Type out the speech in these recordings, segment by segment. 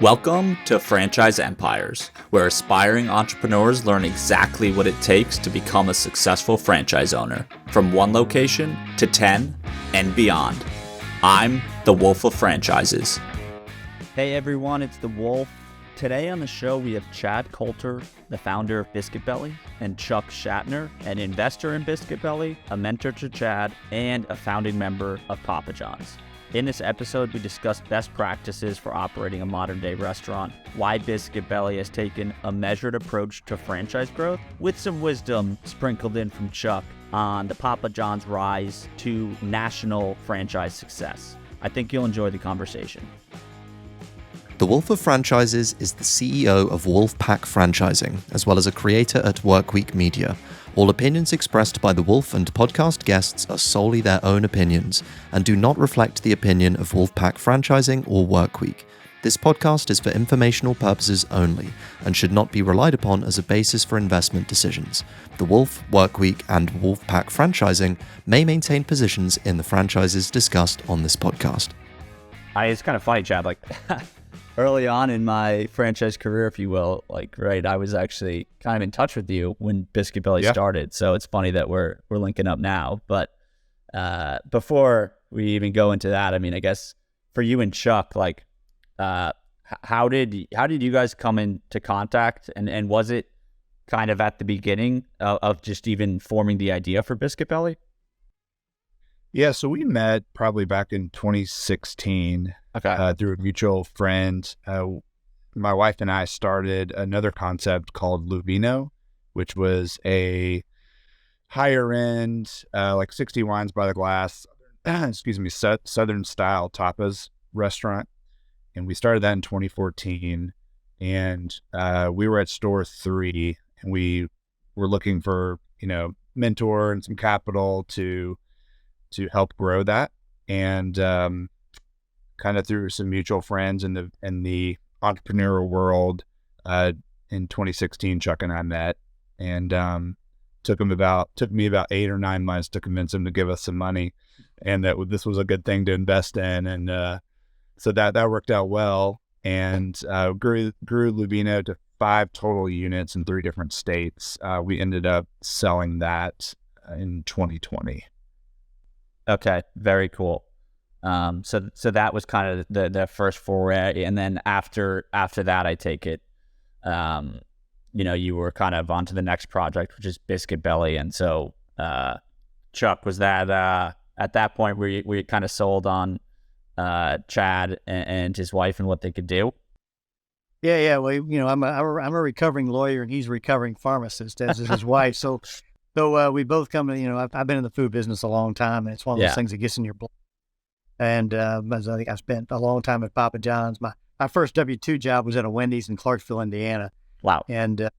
Welcome to Franchise Empires, where aspiring entrepreneurs learn exactly what it takes to become a successful franchise owner, from one location to 10 and beyond. I'm the Wolf of Franchises. Hey everyone, it's the Wolf. Today on the show we have Chad Coulter, the founder of Biscuit Belly, and Chuck Schnatter, an investor in Biscuit Belly, a mentor to Chad, and a founding member of Papa John's. In this episode, we discuss best practices for operating a modern-day restaurant, why Biscuit Belly has taken a measured approach to franchise growth, with some wisdom sprinkled in from Chuck on the Papa John's rise to national franchise success. I think you'll enjoy the conversation. The Wolf of Franchises is the CEO of Wolfpack Franchising, as well as a creator at Workweek Media. All opinions expressed by the Wolf and podcast guests are solely their own opinions and do not reflect the opinion of Wolfpack Franchising or Workweek. This podcast is for informational purposes only and should not be relied upon as a basis for investment decisions. The Wolf, Workweek, and Wolfpack Franchising may maintain positions in the franchises discussed on this podcast. It's kind of funny, Chad, early on in my franchise career, if you will, I was actually kind of in touch with you when Biscuit Belly started. So it's funny that we're linking up now. But before we even go into that, I guess for you and Chuck, how did you guys come into contact? And was it kind of at the beginning of just even forming the idea for Biscuit Belly? Yeah, so we met probably back in 2016 through a mutual friend. My wife and I started another concept called Luvino, which was a higher end, 60 wines by the glass, Southern style tapas restaurant. And we started that in 2014. And we were at store 3 and we were looking for, mentor and some capital to help grow that, and kind of through some mutual friends in the entrepreneurial world. In 2016, Chuck and I met, and took me about 8 or 9 months to convince him to give us some money, and that this was a good thing to invest in, and so that worked out well, and grew Luvino to 5 total units in 3 different states. We ended up selling that in 2020. Okay, very cool. So that was kind of the first foray, and then after that, I take it, you were kind of on to the next project, which is Biscuit Belly, and so Chuck, was that at that point where you kind of sold on Chad and his wife and what they could do? Yeah. Well, I'm a recovering lawyer, and he's a recovering pharmacist, as is his wife. So we both come to, I've been in the food business a long time, and it's one of those things that gets in your blood. And as I think I spent a long time at Papa John's. My first W-2 job was at a Wendy's in Clarksville, Indiana. Wow. And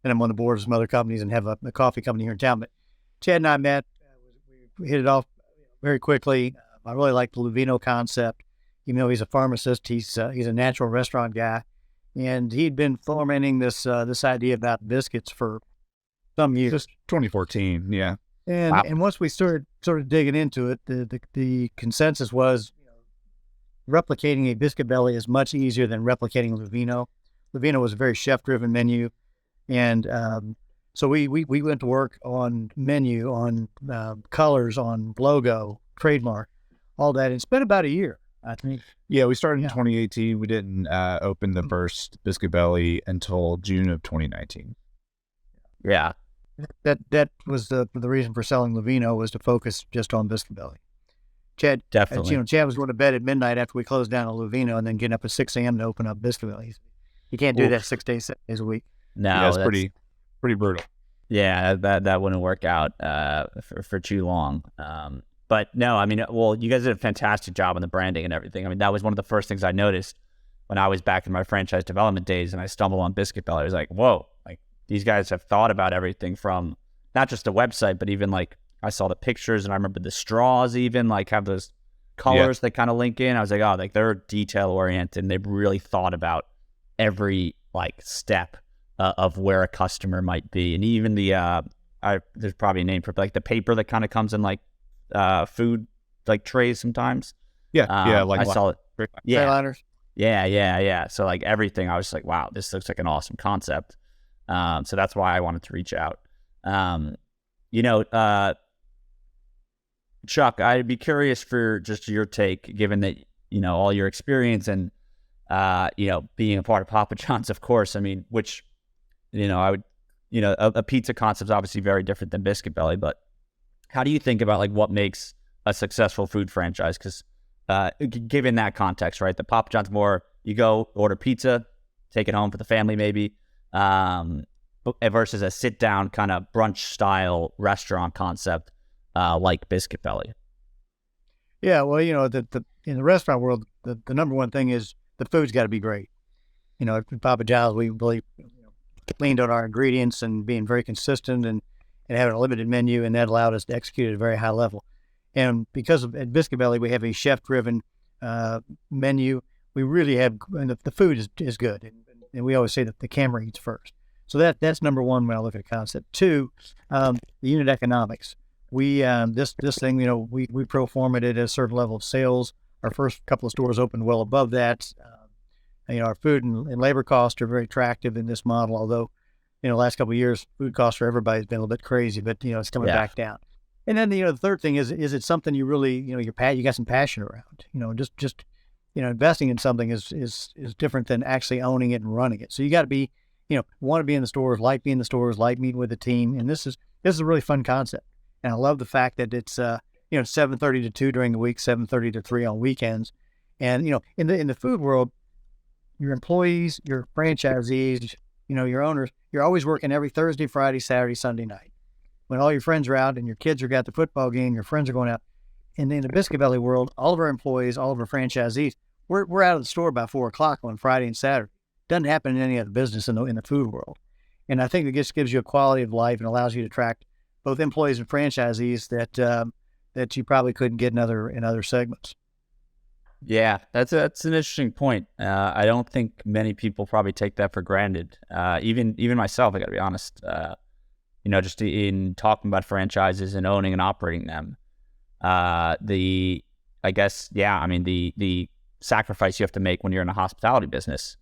I'm on the board of some other companies and have a coffee company here in town. But Chad and I met, we hit it off very quickly. I really like the Luvino concept. Even though he's a pharmacist, he's a natural restaurant guy. And he'd been fomenting this idea about biscuits for some years. Just 2014, yeah. And once we started digging into it, the consensus was replicating a Biscuit Belly is much easier than replicating Luvino. Luvino was a very chef-driven menu, and so we went to work on menu, on colors, on logo, trademark, all that, and spent about a year, I think. Yeah, we started in 2018. We didn't open the first Biscuit Belly until June of 2019. Yeah. That was the reason for selling Luvino, was to focus just on Biscuit Belly. Chad, definitely. Chad was going to bed at midnight after we closed down a Luvino, and then getting up at 6 a.m. to open up Biscuit Belly. You can't do that 6 days, 7 days a week. No, yeah, that's pretty brutal. Yeah, that wouldn't work out for too long. But no, you guys did a fantastic job on the branding and everything. That was one of the first things I noticed when I was back in my franchise development days, and I stumbled on Biscuit Belly. I was like, whoa, these guys have thought about everything from not just the website, but even I saw the pictures, and I remember the straws even have those colors that kind of link in. I was like, they're detail oriented, and they've really thought about every step of where a customer might be. And even there's probably a name for it, the paper that kind of comes in food trays sometimes. Yeah, I saw it. Liners. Yeah. So like everything, I was like, wow, this looks like an awesome concept. So that's why I wanted to reach out. You know, Chuck, I'd be curious for just your take, given that, you know, all your experience and, you know, being a part of Papa John's, of course. I mean, which, you know, I would, you know, a pizza concept is obviously very different than Biscuit Belly, but how do you think about like what makes a successful food franchise? Because given that context, right, the Papa John's more, you go order pizza, take it home for the family maybe, versus a sit-down kind of brunch-style restaurant concept like Biscuit Belly. Yeah, well, you know, in the restaurant world, the number one thing is the food's got to be great. You know, at Papa John's, we really leaned on our ingredients and being very consistent and having a limited menu, and that allowed us to execute at a very high level. And because at Biscuit Belly, we have a chef-driven menu. We really have, and the food is good. And we always say that the camera eats first. So that's number one when I look at a concept. Two, the unit economics. We this thing, you know, we pro forma it at a certain level of sales. Our first couple of stores opened well above that. You know, our food and labor costs are very attractive in this model. Although, you know, the last couple of years, food costs for everybody has been a little bit crazy, but you know, it's coming back down. And then, you know, the third thing is it something you really, you know, you got some passion around. You know, just you know, investing in something is different than actually owning it and running it. So you got to be, you know, want to be in the stores, like being in the stores, like meeting with the team. And this is a really fun concept. And I love the fact that it's, you know, 7:30 to 2 during the week, 7:30 to 3 on weekends. And, you know, in the food world, your employees, your franchisees, you know, your owners, you're always working every Thursday, Friday, Saturday, Sunday night. When all your friends are out and your kids are at the football game, your friends are going out. And in the Biscuit Belly world, all of our employees, all of our franchisees, we're out of the store by 4 o'clock on Friday and Saturday. Doesn't happen in any other business in the food world. And I think it just gives you a quality of life and allows you to attract both employees and franchisees that you probably couldn't get in other segments. Yeah, that's an interesting point. I don't think many people probably take that for granted. Even myself, I got to be honest. You know, just in talking about franchises and owning and operating them, the sacrifice you have to make when you're in a hospitality business.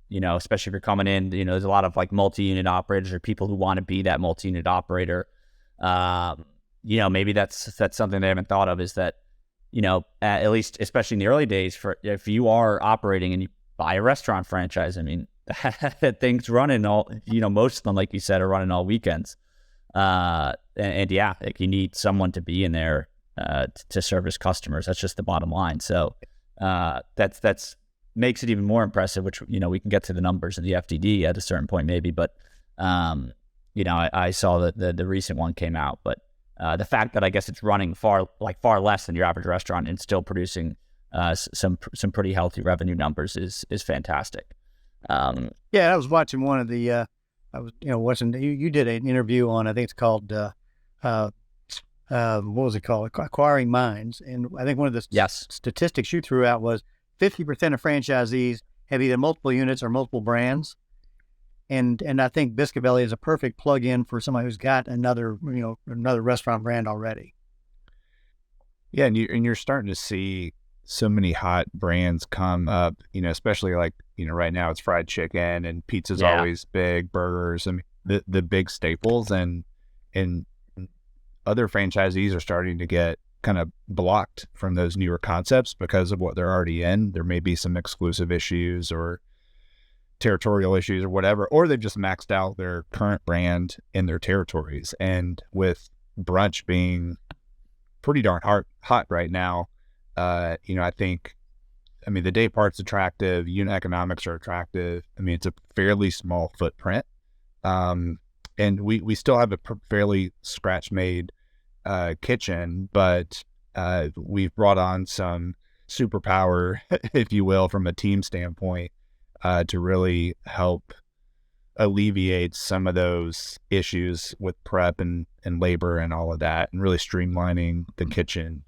You know, especially if you're coming in, you know, there's a lot of like multi-unit operators or people who want to be that multi-unit operator. You know, maybe that's something they haven't thought of, is that, you know, at least, especially in the early days, if you are operating and you buy a restaurant franchise, I mean, that thing's running all, you know, most of them, like you said, are running all weekends. And yeah, like you need someone to be in there to service customers. That's just the bottom line. So that's makes it even more impressive, which, you know, we can get to the numbers of the FDD at a certain point maybe, but you know, I saw that the recent one came out, but the fact that I guess it's running far less than your average restaurant and still producing some pretty healthy revenue numbers is fantastic. Yeah, I was watching one of the watching you did an interview on, I think it's called what was it called, Acquiring Minds, and I think one of the statistics you threw out was 50% of franchisees have either multiple units or multiple brands. And I think Biscuit Belly is a perfect plug-in for somebody who's got another restaurant brand already. Yeah, and you're starting to see so many hot brands come up, you know, especially like, you know, right now it's fried chicken and pizza's always big, burgers, I mean, the big staples, and other franchisees are starting to get kind of blocked from those newer concepts because of what they're already in. There may be some exclusive issues or territorial issues or whatever, or they've just maxed out their current brand in their territories. And with brunch being pretty darn hot right now, you know, I mean, the day part's attractive, unit economics are attractive. I mean, it's a fairly small footprint. And we still have a fairly scratch-made kitchen, but we've brought on some superpower, if you will, from a team standpoint, to really help alleviate some of those issues with prep and labor and all of that, and really streamlining the kitchen.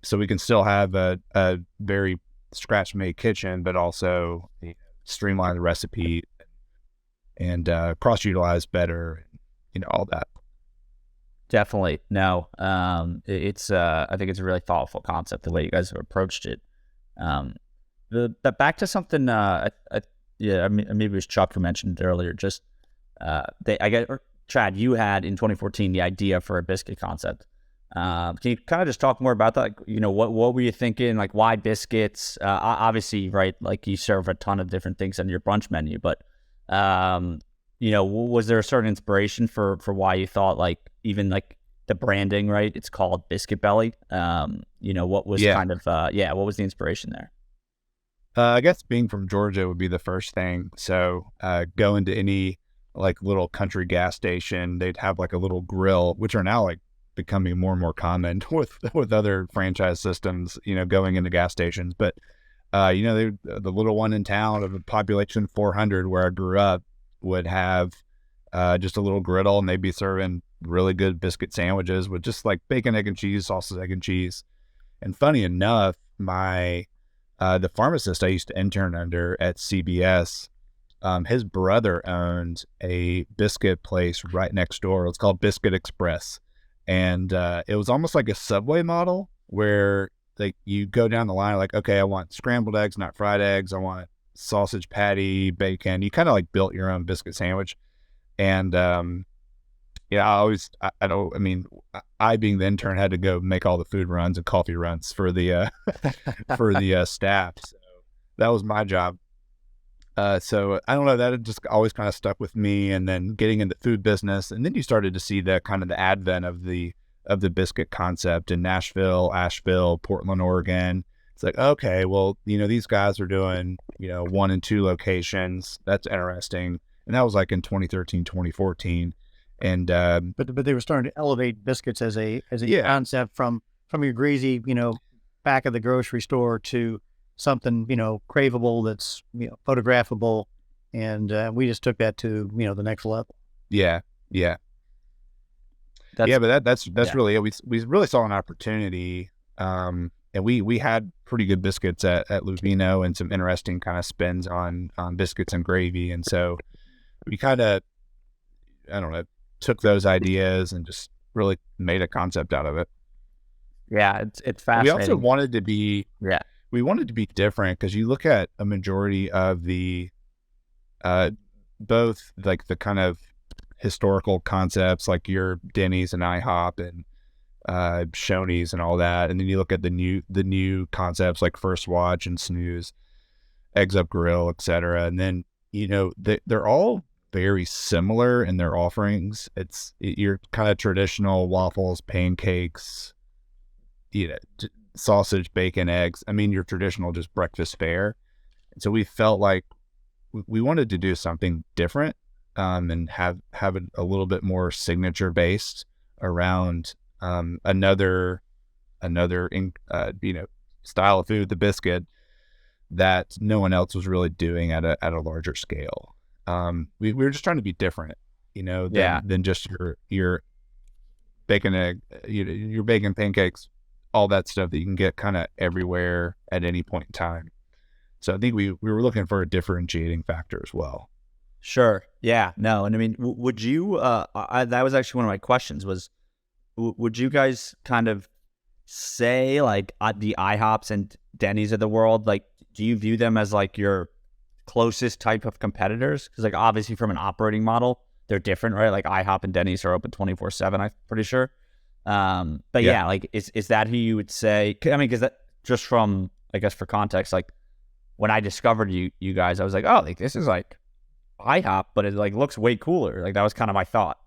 So we can still have a very scratch-made kitchen, but also streamline the recipe and cross-utilize better, you know, all that. Definitely. No, it's I think it's a really thoughtful concept, the way you guys have approached it. the back to something. Yeah, I mean, maybe it was Chuck who mentioned it earlier. Just I guess, Chad, you had in 2014 the idea for a biscuit concept. Can you kind of just talk more about that? Like, what were you thinking? Like, why biscuits? Obviously, right? Like, you serve a ton of different things on your brunch menu, but was there a certain inspiration for why you thought, like, even like the branding, right? It's called Biscuit Belly. What was kind of what was the inspiration there? I guess being from Georgia would be the first thing. So go into any like little country gas station, they'd have like a little grill, which are now like becoming more and more common with other franchise systems, going into gas stations. But the little one in town of a population of 400 where I grew up would have just a little griddle, and they'd be serving really good biscuit sandwiches with just like bacon, egg, and cheese, sausage, egg, and cheese. And funny enough, the pharmacist I used to intern under at CBS, his brother owned a biscuit place right next door. It's called Biscuit Express. And it was almost like a Subway model where like you go down the line, like, okay, I want scrambled eggs, not fried eggs. I want sausage patty, bacon. You kind of like built your own biscuit sandwich. And I being the intern had to go make all the food runs and coffee runs for the for the staff. So that was my job. So I don't know, that had just always kind of stuck with me. And then getting into food business, and then you started to see the kind of the advent of the biscuit concept in Nashville, Asheville, Portland, Oregon. It's like, okay, well, these guys are doing 1 and 2 locations. That's interesting. And that was like in 2013, 2014. And but they were starting to elevate biscuits as a concept from your greasy back of the grocery store to something craveable that's photographable, and we just took that to the next level. But that's really it. We really saw an opportunity, and we had pretty good biscuits at Luvino and some interesting kind of spins on biscuits and gravy, and so we kind of took those ideas and just really made a concept out of it. Yeah, it's fascinating. We also wanted to be different, because you look at a majority of the both like the kind of historical concepts like your Denny's and IHOP and Shoney's and all that, and then you look at the new concepts like First Watch and Snooze, Eggs Up Grill, etc. And then they're all very similar in their offerings. It's your kind of traditional waffles, pancakes, sausage, bacon, eggs. I mean, your traditional just breakfast fare. And so we felt like we wanted to do something different, and have it a little bit more signature based around another style of food, the biscuit, that no one else was really doing at a larger scale. We were just trying to be different, than just your bacon, egg, your bacon, pancakes, all that stuff that you can get kind of everywhere at any point in time. So I think we were looking for a differentiating factor as well. Sure. Yeah. No. And I mean, would you, that was actually one of my questions was, would you guys kind of say like the IHOPs and Denny's of the world, like, do you view them as like your closest type of competitors? Because like obviously from an operating model, they're different, right? Like IHOP and Denny's are open 24/7, I'm pretty sure. But yeah, like is that who you would say? I mean, because that just from, I guess for context, like when I discovered you guys, I was like, oh, like this is like IHOP, but it like looks way cooler. Like that was kind of my thought.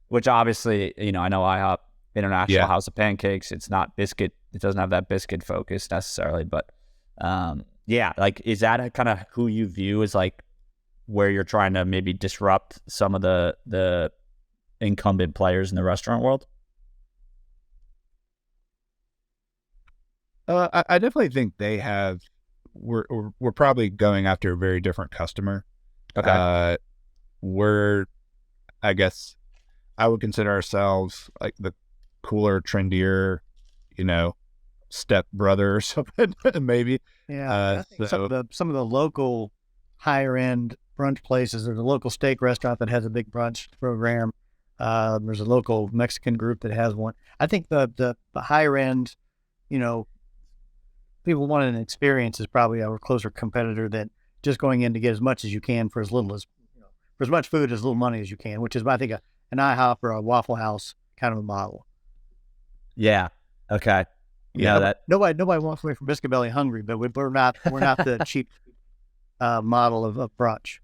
Which obviously, I know IHOP, International House of Pancakes, it's not biscuit. It doesn't have that biscuit focus necessarily, but like is that kind of who you view as like where you're trying to maybe disrupt some of the incumbent players in the restaurant world? I definitely think they have. We're probably going after a very different customer. Okay. I guess I would consider ourselves like the cooler, trendier, step brother or something, maybe. Yeah. I think some of the local higher end brunch places. There's a local steak restaurant that has a big brunch program. There's a local Mexican group that has one. I think the higher end, people want an experience is probably a closer competitor than just going in to get as much as you can for as little as, for as much food as little money as you can, which is, I think, an IHOP or a Waffle House kind of a model. Yeah. Okay. Yeah. That nobody walks away from Biscuit Belly hungry, but we're not the cheap model of brunch.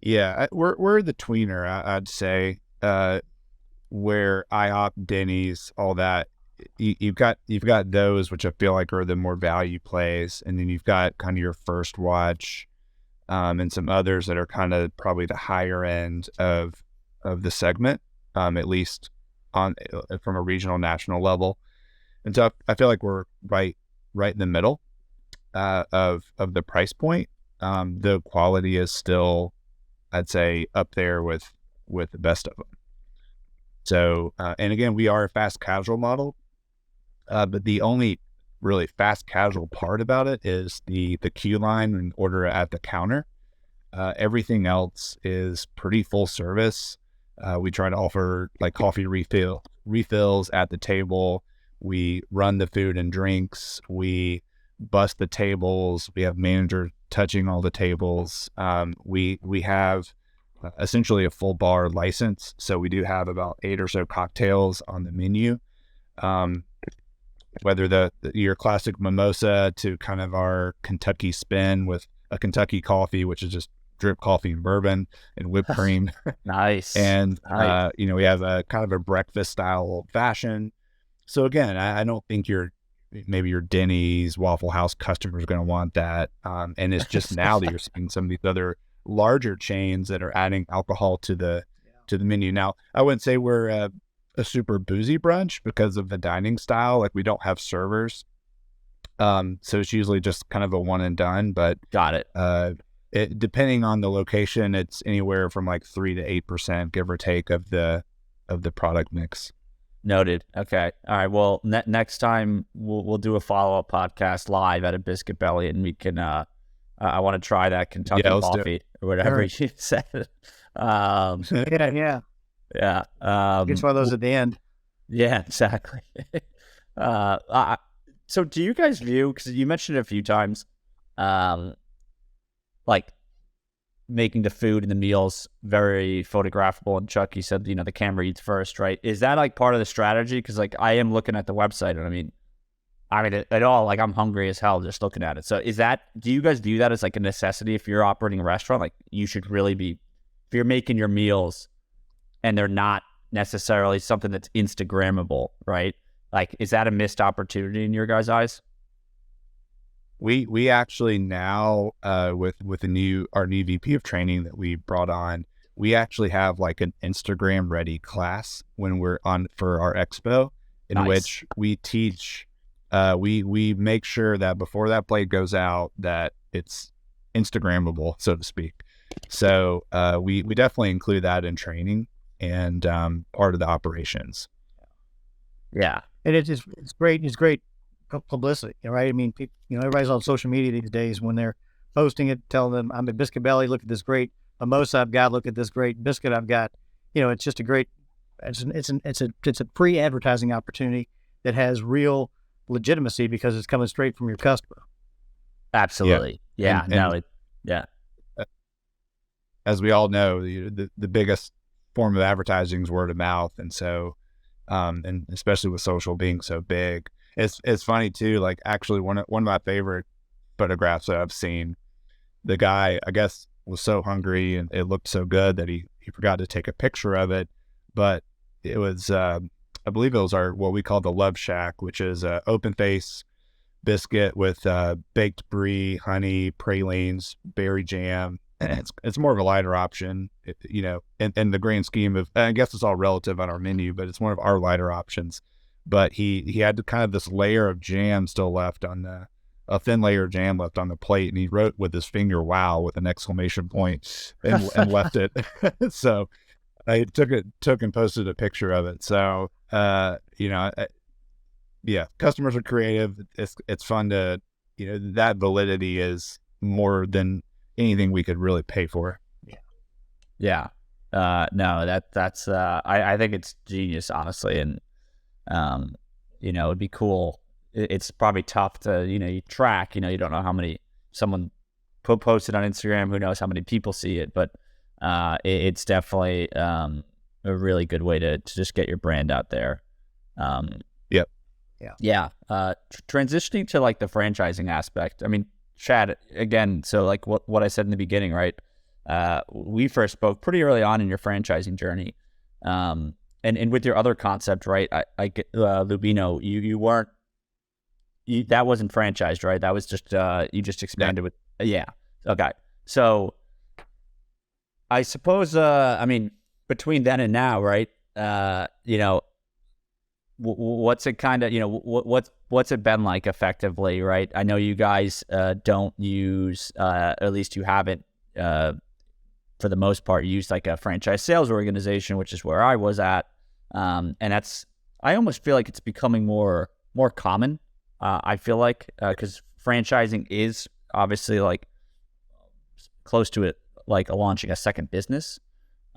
Yeah, we're the tweener, I'd say, where IHOP, Denny's, all that. You've got those, which I feel like are the more value plays, and then you've got kind of your First Watch, and some others that are kind of probably the higher end of the segment, at least on from a regional, national level. And so I feel like we're right in the middle of the price point. The quality is still, I'd say, up there with the best of them. So, and again, we are a fast casual model, but the only really fast casual part about it is the queue line and order at the counter. Everything else is pretty full service. We try to offer like coffee refills at the table. We run the food and drinks. We bust the tables. We have managers touching all the tables. We have essentially a full bar license. So we do have about 8 or so cocktails on the menu. Whether your classic mimosa to kind of our Kentucky spin with a Kentucky coffee, which is just drip coffee and bourbon and whipped cream. Nice. And, we have a kind of a breakfast style old fashioned. So again, I don't think maybe your Denny's, Waffle House customers are going to want that. And it's just now that you're seeing some of these other larger chains that are adding alcohol to the menu. Now, I wouldn't say we're a super boozy brunch because of the dining style. Like we don't have servers. So it's usually just kind of a one and done, but got it. Depending on the location, it's anywhere from like 3 to 8%, give or take, of the product mix. Noted. Okay. All right. Well, next time we'll do a follow-up podcast live at a Biscuit Belly, and we can. I want to try that Kentucky coffee or whatever you said. Yeah. It's one of those at the end. Yeah, exactly. So, do you guys view? Because you mentioned it a few times, like making the food and the meals very photographable, and Chuck, you said, the camera eats first, right? Is that like part of the strategy? Because like I am looking at the website, and I mean at all, like I'm hungry as hell just looking at it. So do you guys view that as like a necessity if you're operating a restaurant? Like you should really be, if you're making your meals and they're not necessarily something that's Instagrammable, right? Like, is that a missed opportunity in your guys' eyes? We actually now, with our new VP of training that we brought on, we actually have like an Instagram ready class when we're on for our expo, in which we teach, we make sure that before that plate goes out, that it's Instagrammable, so to speak. So, we definitely include that in training and, part of the operations. Yeah. And it's great. It's great publicity, right? I mean, people, everybody's on social media these days. When they're posting it, telling them, I'm at Biscuit Belly, look at this great mimosa I've got, look at this great biscuit I've got. It's just a great, it's a pre-advertising opportunity that has real legitimacy because it's coming straight from your customer. Absolutely. Yeah. As we all know, the biggest form of advertising is word of mouth. And so, and especially with social being so big, it's funny too. Like actually one of my favorite photographs that I've seen, the guy, I guess, was so hungry and it looked so good that he forgot to take a picture of it. But it was, I believe it was what we call the Love Shack, which is a open face biscuit with baked brie, honey, pralines, berry jam. And it's more of a lighter option, in the grand scheme of, I guess it's all relative on our menu, but it's one of our lighter options. But he had kind of this layer of jam still left a thin layer of jam left on the plate, and he wrote with his finger "wow" with an exclamation point and left it. So I took and posted a picture of it. So customers are creative. It's fun to, that validity is more than anything we could really pay for. Yeah. No, that's I think it's genius, honestly. And, it'd be cool it's probably tough to, you track, you don't know how many someone posted on Instagram, who knows how many people see it, but it's definitely a really good way to just get your brand out there. Yep. Yeah. Transitioning to like the franchising aspect. I mean, Chad, again, so like what I said in the beginning, right? We first spoke pretty early on in your franchising journey. And with your other concept, right? I get Lubino, you weren't, that wasn't franchised, right? That was just, you just expanded with, yeah. Okay. So I suppose, I mean, between then and now, right? What's it kind of, what's it been like effectively, right? I know you guys don't use, at least you haven't, for the most part, used like a franchise sales organization, which is where I was at. And I almost feel like it's becoming more common. I feel like, because franchising is obviously like close to it, like launching a second business.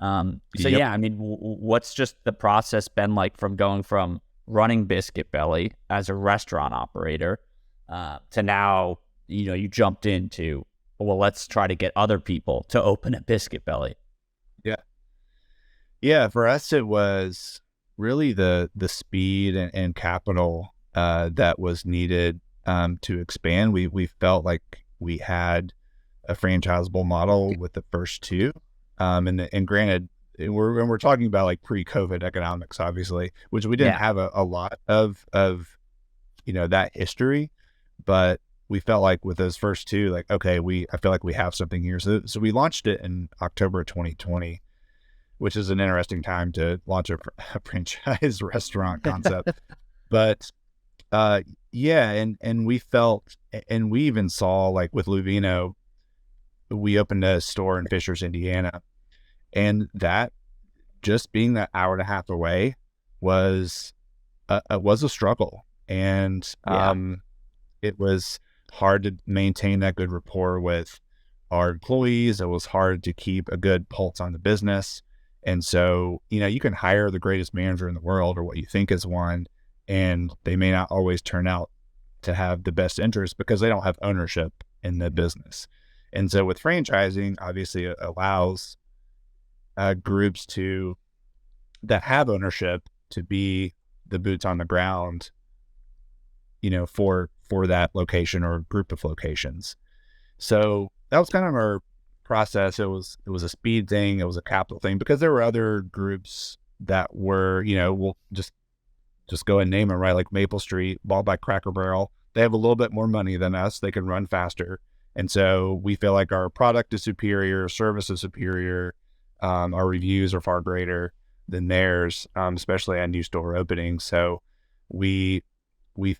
Yeah, I mean, what's just the process been like from going from running Biscuit Belly as a restaurant operator to now, you jumped into, well, let's try to get other people to open a Biscuit Belly. Yeah. For us, it was really the speed and capital that was needed to expand. We felt like we had a franchisable model with the first two. And granted, we're talking about like pre-COVID economics, obviously, which we didn't have a lot of that history, but we felt like with those first two, like, okay, I feel like we have something here. So we launched it in October of 2020, which is an interesting time to launch a franchise restaurant concept. But and we felt, and we even saw, like with Luvino, we opened a store in Fishers, Indiana, and that just being that hour and a half away was a struggle, and it was hard to maintain that good rapport with our employees. It was hard to keep a good pulse on the business. And so, you can hire the greatest manager in the world, or what you think is one, and they may not always turn out to have the best interest because they don't have ownership in the business. And so with franchising, obviously it allows groups that have ownership to be the boots on the ground, for that location or group of locations. So that was kind of our process. It was a speed thing. It was a capital thing, because there were other groups that were, we'll just go and name them, right? Like Maple Street, bought by Cracker Barrel. They have a little bit more money than us. They can run faster. And so we feel like our product is superior, service is superior, our reviews are far greater than theirs, especially at new store openings. So we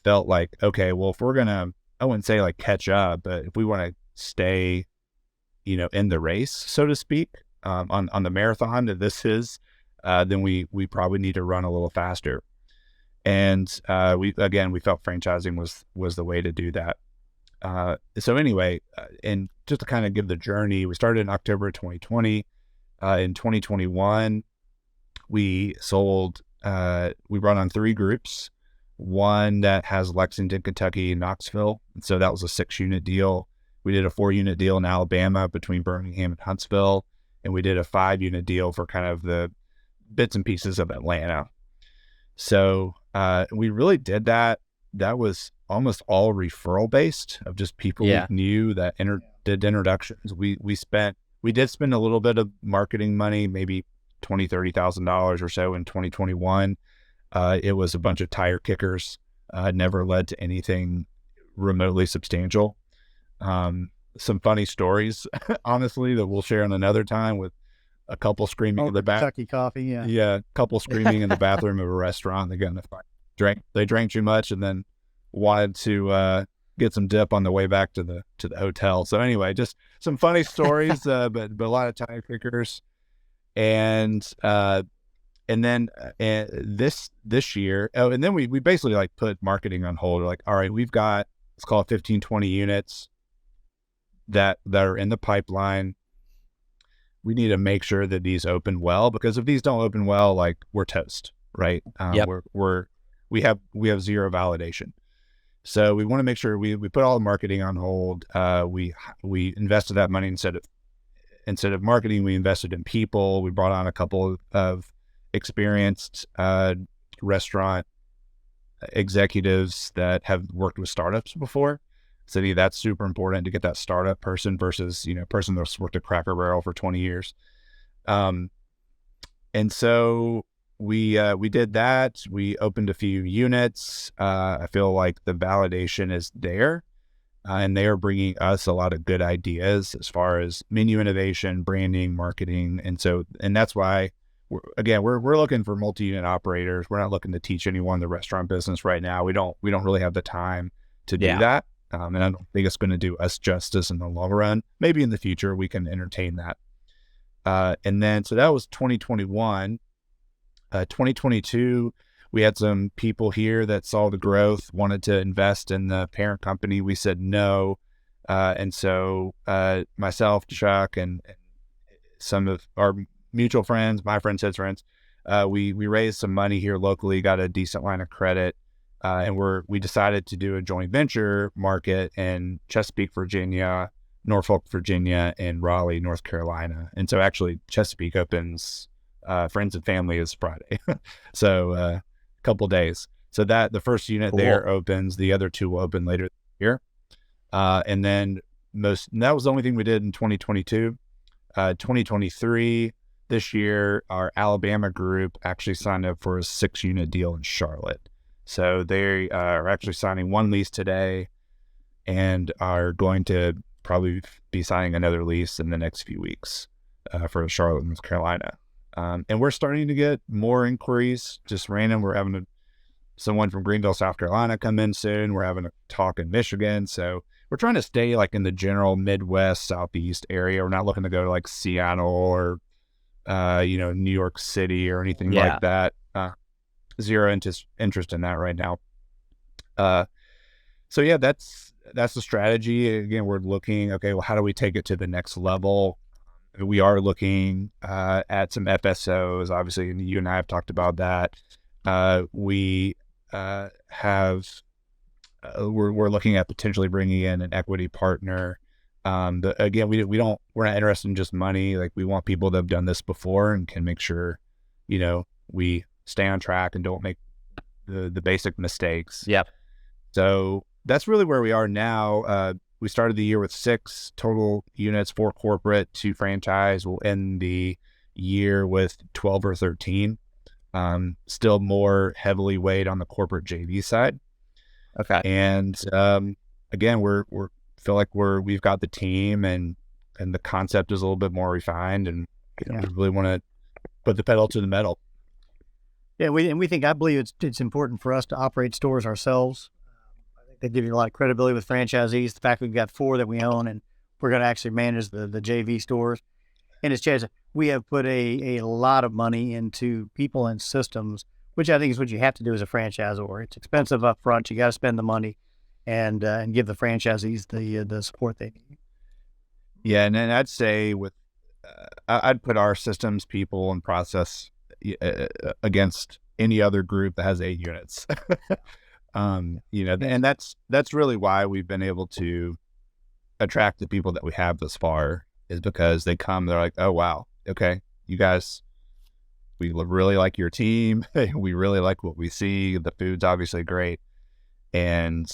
felt like, okay, well, if we're gonna, I wouldn't say like catch up, but if we want to stay, in the race, so to speak, on the marathon that this is, then we probably need to run a little faster. And we felt franchising was the way to do that. So anyway, and just to kind of give the journey, we started in October 2020. In 2021, we sold, we run on 3 groups, one that has Lexington, Kentucky, and Knoxville. And so that was a 6-unit deal. We did a 4-unit deal in Alabama between Birmingham and Huntsville. And we did a 5-unit deal for kind of the bits and pieces of Atlanta. So we really did that. That was almost all referral based, of just people we knew that did introductions. We did spend a little bit of marketing money, maybe $20,000-$30,000 or so in 2021. It was a bunch of tire kickers. Never led to anything remotely substantial. Some funny stories, honestly, that we'll share on another time, with a couple screaming in the back. Kentucky coffee, yeah. Yeah, a couple screaming in the bathroom of a restaurant. They got in a fight. They drank too much and then wanted to get some dip on the way back to the hotel. So anyway, just some funny stories, but a lot of tire kickers. And then this year, and then we basically like put marketing on hold. We're like, all right, we've got, let's call it 15, 20 units that are in the pipeline. We need to make sure that these open well, because if these don't open well, like, we're toast, right? We have zero validation. So we want to make sure we put all the marketing on hold. We invested that money instead of marketing. We invested in people. We brought on a couple of experienced restaurant executives that have worked with startups before. So that's super important to get that startup person versus, person that's worked at Cracker Barrel for 20 years. And so we did that. We opened a few units. I feel like the validation is there, and they are bringing us a lot of good ideas as far as menu innovation, branding, marketing. And that's why we're looking for multi-unit operators. We're not looking to teach anyone the restaurant business right now. We don't really have the time to do that. And I don't think it's going to do us justice in the long run. Maybe in the future we can entertain that. And then, so that was 2021. 2022, we had some people here that saw the growth, wanted to invest in the parent company. We said no. And so myself, Chuck, and some of our mutual friends, my friends, his friends, we raised some money here locally, got a decent line of credit, and we decided to do a joint venture market in Chesapeake, Virginia, Norfolk, Virginia, and Raleigh, North Carolina. And so actually Chesapeake opens Friends and Family is Friday. So a couple days. So that the first unit there opens, the other two will open later this year. And then that was the only thing we did in 2022. 2023, this year, our Alabama group actually signed up for a 6-unit deal in Charlotte. So they are actually signing one lease today and are going to probably be signing another lease in the next few weeks for Charlotte, North Carolina. And we're starting to get more inquiries, just random. We're having someone from Greenville, South Carolina come in soon. We're having a talk in Michigan. So we're trying to stay like in the general Midwest, Southeast area. We're not looking to go to like Seattle or, New York City or anything like that. Zero interest in that right now. So yeah, that's the strategy. Again, we're looking, okay, well, how do we take it to the next level? We are looking at some FSOs, obviously, and you and I have talked about that. We're looking at potentially bringing in an equity partner. Again, we're not interested in just money. Like, we want people that have done this before and can make sure, we stay on track and don't make the basic mistakes. Yep. So that's really where we are now. We started the year with 6 total units, 4 corporate, 2 franchise. We'll end the year with 12 or 13. Still more heavily weighed on the corporate JV side. Okay. And again, we feel like we've got the team and the concept is a little bit more refined, and we really want to put the pedal to the metal. Yeah, I believe it's important for us to operate stores ourselves. I think they give you a lot of credibility with franchisees. The fact we've got 4 that we own, and we're going to actually manage the JV stores. And as Chad said, we have put a lot of money into people and systems, which I think is what you have to do as a franchisor. It's expensive up front. You got to spend the money and give the franchisees the support they need. Yeah, and then I'd say I'd put our systems, people, and process against any other group that has 8 units. And that's really why we've been able to attract the people that we have thus far, is because they come, they're like, oh, wow, okay, you guys, we really like your team. We really like what we see. The food's obviously great. And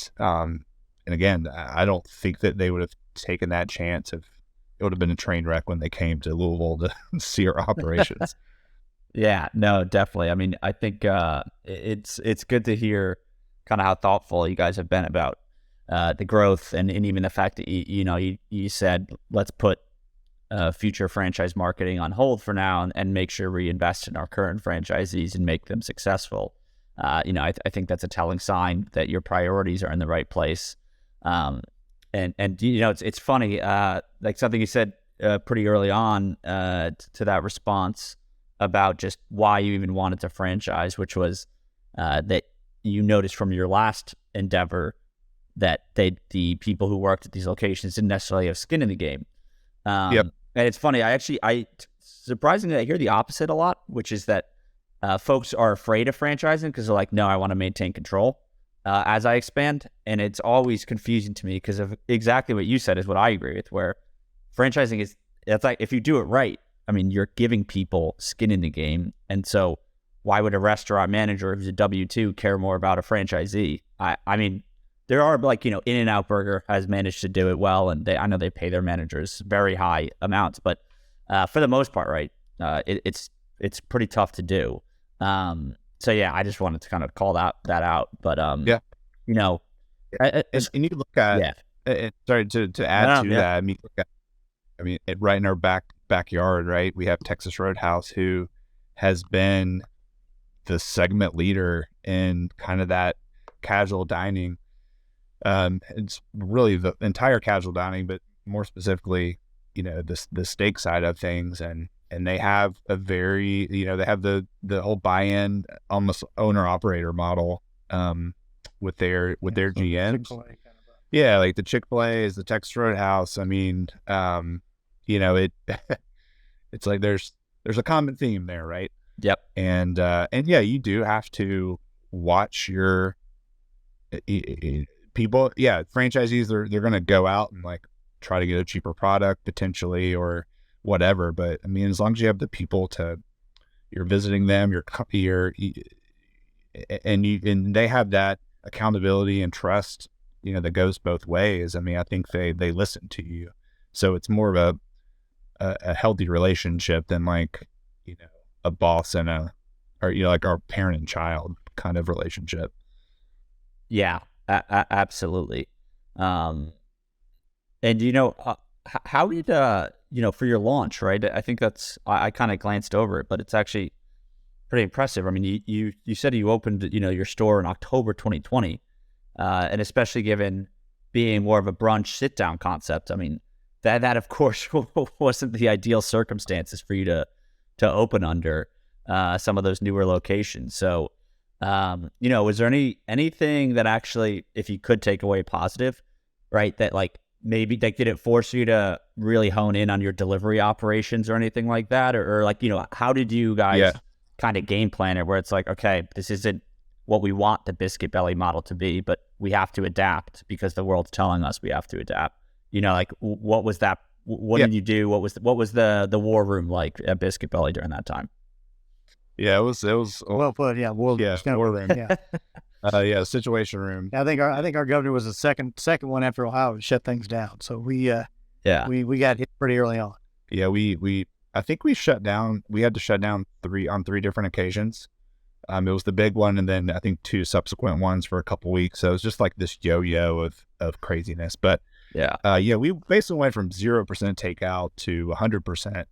again, I don't think that they would have taken that chance if it would have been a train wreck when they came to Louisville to see our operations. Yeah, no, definitely. I mean, I think it's good to hear kind of how thoughtful you guys have been about the growth and even the fact that you said, let's put future franchise marketing on hold for now and make sure we invest in our current franchisees and make them successful. I think that's a telling sign that your priorities are in the right place. It's funny, like something you said pretty early on to that response about just why you even wanted to franchise, which was that you noticed from your last endeavor that the people who worked at these locations didn't necessarily have skin in the game. Yep. And it's funny, surprisingly, I hear the opposite a lot, which is that folks are afraid of franchising because they're like, no, I want to maintain control. as I expand. And it's always confusing to me because of exactly what you said is what I agree with, where franchising is, it's like, if you do it right, I mean, you're giving people skin in the game. And so why would a restaurant manager who's a W-2 care more about a franchisee? I mean, there are like, In-N-Out Burger has managed to do it well. And I know they pay their managers very high amounts, but for the most part, right, it's pretty tough to do. So yeah, I just wanted to kind of call that out. But and you look at sorry to add to that. I mean, right in our backyard, right, we have Texas Roadhouse, who has been the segment leader in kind of that casual dining. It's really the entire casual dining, but more specifically, the steak side of things, and they have a very, they have the whole buy-in, almost owner-operator model with their GMs. Yeah, like the Chick-fil-A is the Texas Roadhouse. I mean, it's like there's a common theme there, right? Yep. And yeah, you do have to watch your people. Yeah, franchisees, they're going to go out and like try to get a cheaper product potentially or whatever. But I mean, as long as you have the people you're visiting them, and they have that accountability and trust, that goes both ways. I mean, I think they listen to you. So it's more of a healthy relationship than like, a boss and like our parent and child kind of relationship. Yeah, absolutely. And how did for your launch, right? I think I kind of glanced over it, but it's actually pretty impressive. I mean, you said you opened your store in October 2020, and especially given being more of a brunch sit down concept, I mean that of course wasn't the ideal circumstances for you to open under some of those newer locations. So was there anything that actually, if you could take away positive, right, that like maybe that did it force you to really hone in on your delivery operations or anything like that, or like how did you guys kind of game plan it, where it's like, okay, this isn't what we want the Biscuit Belly model to be, but we have to adapt because the world's telling us we have to adapt. Like what was that? What did you do? What was the war room like at Biscuit Belly during that time? Yeah, it was well put. Yeah, war room. Yeah. Situation room. I think our governor was the second one after Ohio to shut things down. So we got hit pretty early on. Yeah, I think we shut down. We had to shut down on three different occasions. It was the big one, and then I think 2 subsequent ones for a couple weeks. So it was just like this yo-yo of craziness. But we basically went from 0% takeout to 100%,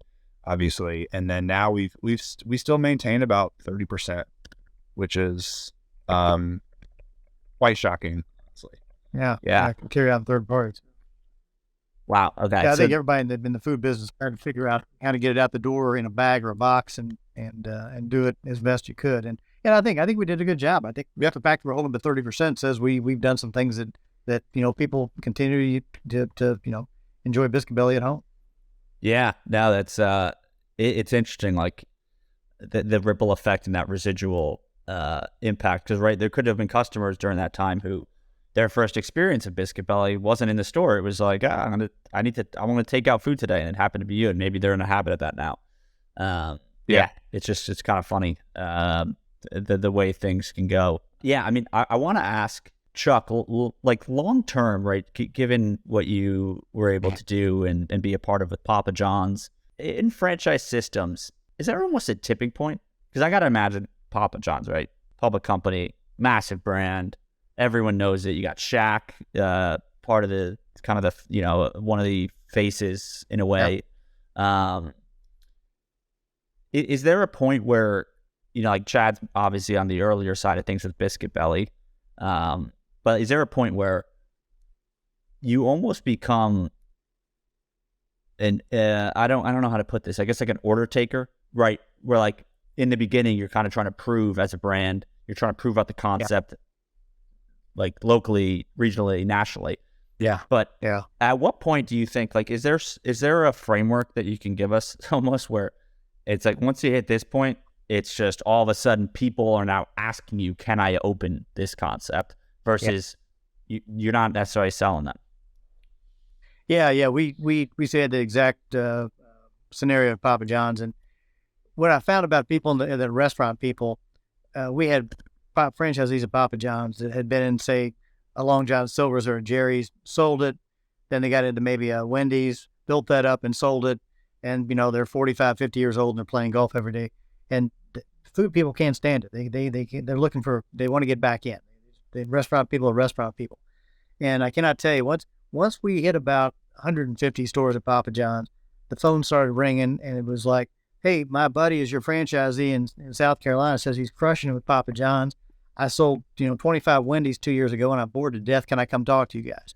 obviously, and then now we still maintain about 30%, which is quite shocking, honestly. Yeah. I can carry out third parties. Wow. Okay. Yeah, I think everybody in the food business started to figure out how to get it out the door in a bag or a box and do it as best you could. And I think we did a good job. I think the fact that we're holding to 30% says we've done some things that people continue to enjoy Biscuit Belly at home. Yeah. No, that's it's interesting, like the ripple effect and that residual impact. Because right, there could have been customers during that time who their first experience of Biscuit Belly wasn't in the store. It was like, I want to take out food today, and it happened to be you, and maybe they're in a habit of that now. It's kind of funny the way things can go. Yeah, I mean, I want to ask Chuck, like long term, right? Given what you were able to do and be a part of with Papa John's in franchise systems, is there almost a tipping point? Because I got to imagine Papa John's, right? Public company, massive brand. Everyone knows it. You got Shaq, part of the kind of the, one of the faces in a way. Yeah. Is there a point where, like Chad's obviously on the earlier side of things with Biscuit Belly, but is there a point where you almost become I don't know how to put this, I guess like an order taker, right? Where like in the beginning, you're kind of trying to prove as a brand, you're trying to prove out the concept, like locally, regionally, nationally. Yeah. But at what point do you think, like, is there a framework that you can give us almost where it's like once you hit this point, it's just all of a sudden people are now asking you, can I open this concept? versus you're not necessarily selling them. Yeah. We said the exact scenario of Papa John's, and what I found about people in the restaurant people, we had franchisees of Papa John's that had been in, say, a Long John Silver's or a Jerry's, sold it, then they got into maybe a Wendy's, built that up and sold it, and they're 45, 50 years old and they're playing golf every day, and food people can't stand it. They're looking for, they want to get back in. The restaurant people are restaurant people, and I cannot tell you, once we hit about 150 stores at Papa John's, the phone started ringing, and it was like, hey, my buddy is your franchisee in South Carolina, says he's crushing it with Papa John's. I sold 25 Wendy's 2 years ago and I'm bored to death. Can I come talk to you guys?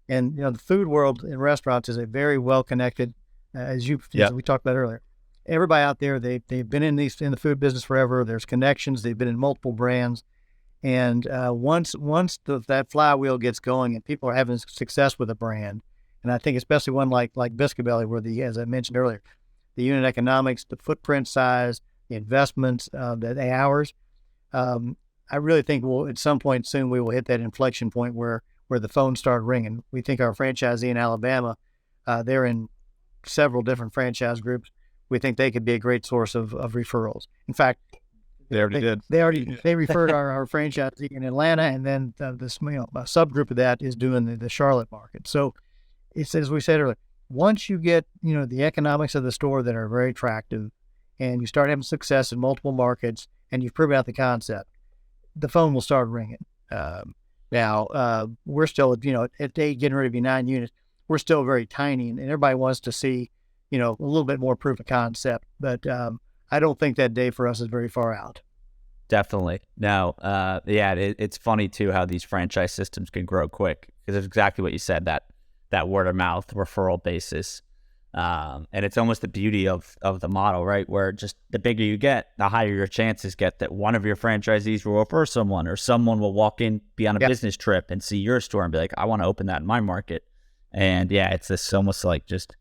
And the food world in restaurants is a very well connected, as we talked about earlier. Everybody out there, they've been in the food business forever. There's connections. They've been in multiple brands, and once that flywheel gets going and people are having success with a brand, and I think especially one like Biscuit Belly, where as I mentioned earlier, the unit economics, the footprint size, the investments, the hours. I really think at some point soon we will hit that inflection point where the phones start ringing. We think our franchisee in Alabama, they're in several different franchise groups. We think they could be a great source of referrals. In fact, they already did. They referred our franchisee in Atlanta, and then a subgroup of that is doing the Charlotte market. So it's, as we said earlier, once you get the economics of the store that are very attractive, and you start having success in multiple markets, and you've proven out the concept, the phone will start ringing. Now we're still at 8, getting ready to be 9 units. We're still very tiny, and everybody wants to see a little bit more proof of concept. But I don't think that day for us is very far out. Definitely. No. It's funny too how these franchise systems can grow quick, because it's exactly what you said, that word of mouth referral basis. And it's almost the beauty of the model, right? Where just the bigger you get, the higher your chances get that one of your franchisees will refer someone, or someone will walk in, be on a business trip and see your store and be like, I want to open that in my market. And it's this almost like just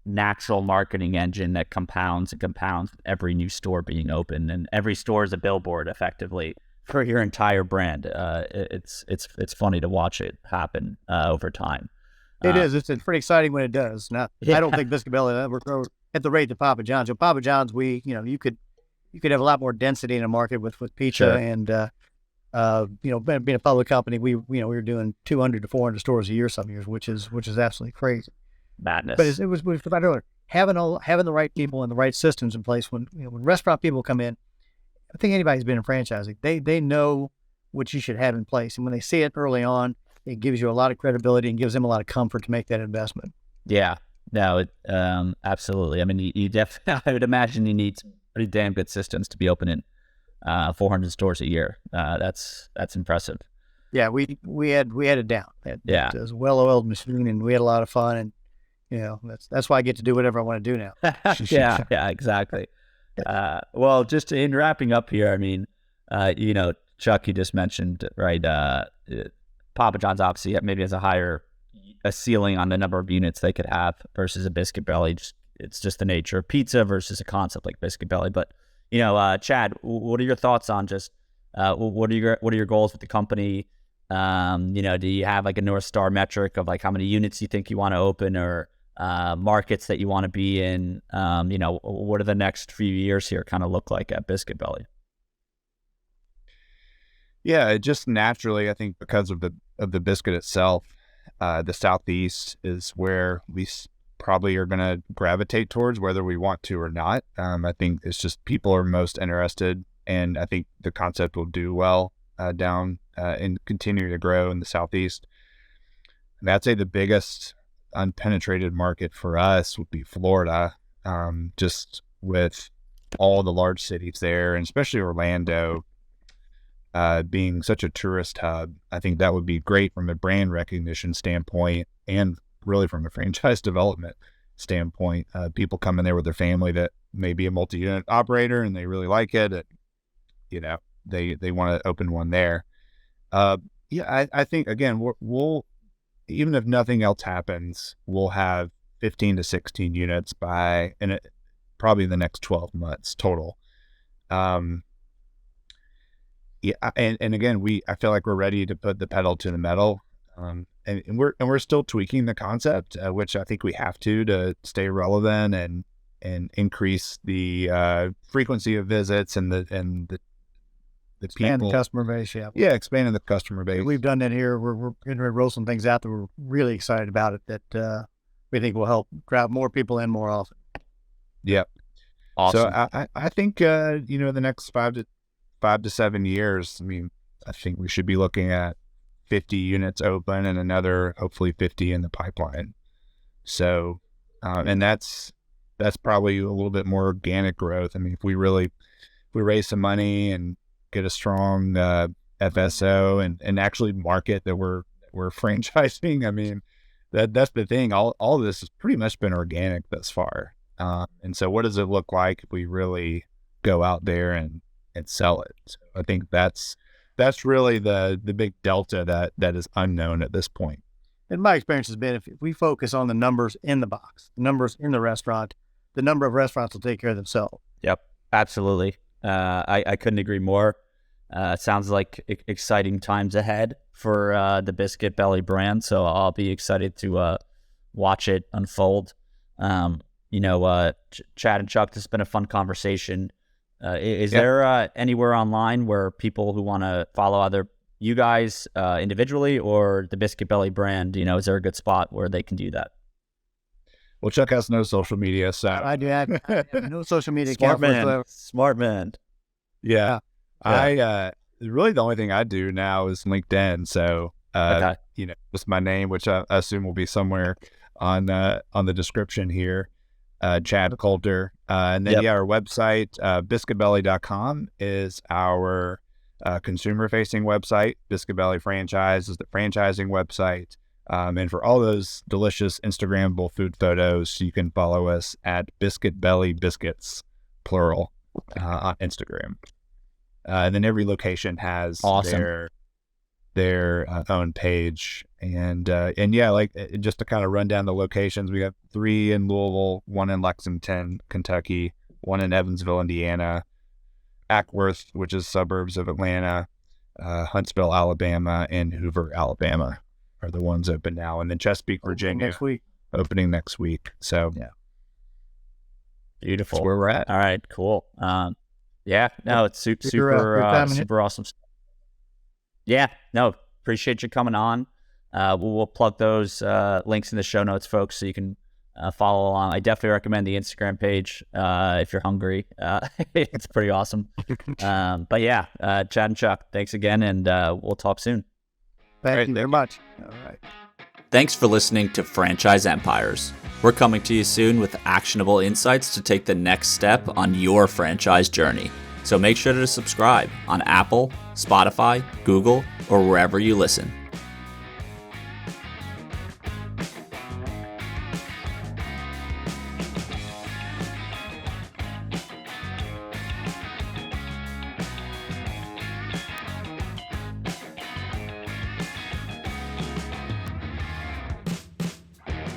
natural marketing engine that compounds and compounds with every new store being opened, and every store is a billboard effectively for your entire brand. It's funny to watch it happen over time. It is. It's pretty exciting when it does. Now, I don't think Biscuit Belly will grow at the rate of Papa John's. So Papa John's, you could have a lot more density in a market with pizza, sure. And being a public company, we were doing 200 to 400 stores a year some years, which is absolutely crazy. Madness. But it was about earlier, having the right people and the right systems in place. When restaurant people come in, I think anybody who's been in franchising, they know what you should have in place, and when they see it early on, it gives you a lot of credibility and gives them a lot of comfort to make that investment. Yeah, no, absolutely. I mean, you definitely, I would imagine you need some pretty damn good systems to be opening 400 stores a year. That's impressive. Yeah, we had it down. It was a well-oiled machine, and we had a lot of fun, and that's why I get to do whatever I want to do now. yeah, exactly. Well, just in wrapping up here, I mean, Chuck, you just mentioned, right, Papa John's obviously maybe has a ceiling on the number of units they could have versus a Biscuit Belly. It's just the nature of pizza versus a concept like Biscuit Belly. But Chad, what are your thoughts on just what are your goals with the company? Do you have like a North Star metric of like how many units you think you want to open, or markets that you want to be in? What do the next few years here kind of look like at Biscuit Belly? Yeah, it just naturally, I think, because of the biscuit itself, the Southeast is where we probably are going to gravitate towards, whether we want to or not. I think it's just people are most interested, and I think the concept will do well down and continue to grow in the Southeast. And I'd say the biggest unpenetrated market for us would be Florida, just with all the large cities there, and especially Orlando. Being such a tourist hub, I think that would be great from a brand recognition standpoint, and really from a franchise development standpoint. People come in there with their family that may be a multi-unit operator and they really like it. They want to open one there. I think, again, we'll even if nothing else happens, we'll have 15 to 16 units probably in the next 12 months total. yeah, and again, I feel like we're ready to put the pedal to the metal. And we're still tweaking the concept, which I think we have to stay relevant and increase the frequency of visits and the expand people. the customer base. Yeah, expanding the customer base. We've done that here. We're going to roll some things out that we're really excited about it that we think will help grab more people in more often. Yep. Awesome. So I think the next 5 to 7 years, I mean, I think we should be looking at 50 units open and another hopefully 50 in the pipeline. So, and that's probably a little bit more organic growth. I mean, if we raise some money and get a strong FSO and actually market that we're franchising, I mean, that's the thing. All of this has pretty much been organic thus far. And so what does it look like if we really go out there and sell it? So I think that's really the big delta that is unknown at this point. And my experience has been if we focus on the numbers in the box, the numbers in the restaurant, the number of restaurants will take care of themselves. Yep, absolutely. I couldn't agree more. Sounds like exciting times ahead for the Biscuit Belly brand. So I'll be excited to watch it unfold. Chad and Chuck, this has been a fun conversation. Is there anywhere online where people who want to follow either you guys individually or the Biscuit Belly brand, is there a good spot where they can do that? Well, Chuck has no social media, so I have no social media. Smart man. Yeah. Really the only thing I do now is LinkedIn. So, just my name, which I assume will be somewhere on the description here. Chad Coulter. And then, our website, biscuitbelly.com is our consumer-facing website. Biscuit Belly Franchise is the franchising website. And for all those delicious Instagrammable food photos, you can follow us at Biscuit Belly Biscuits, plural, on Instagram. And then every location has their own page. And just to kind of run down the locations, we have 3 in Louisville, 1 in Lexington, Kentucky, 1 in Evansville, Indiana, Ackworth, which is suburbs of Atlanta, Huntsville, Alabama, and Hoover, Alabama are the ones open now. And then Chesapeake, Virginia, opening next week. So, beautiful. That's where we're at. All right, cool. It's super awesome. Yeah, no, appreciate you coming on. We'll plug those links in the show notes, folks, so you can follow along. I definitely recommend the Instagram page if you're hungry. It's pretty awesome. Chad and Chuck, thanks again, and we'll talk soon. Thank you very much. All right. Thanks for listening to Franchise Empires. We're coming to you soon with actionable insights to take the next step on your franchise journey. So make sure to subscribe on Apple, Spotify, Google, or wherever you listen.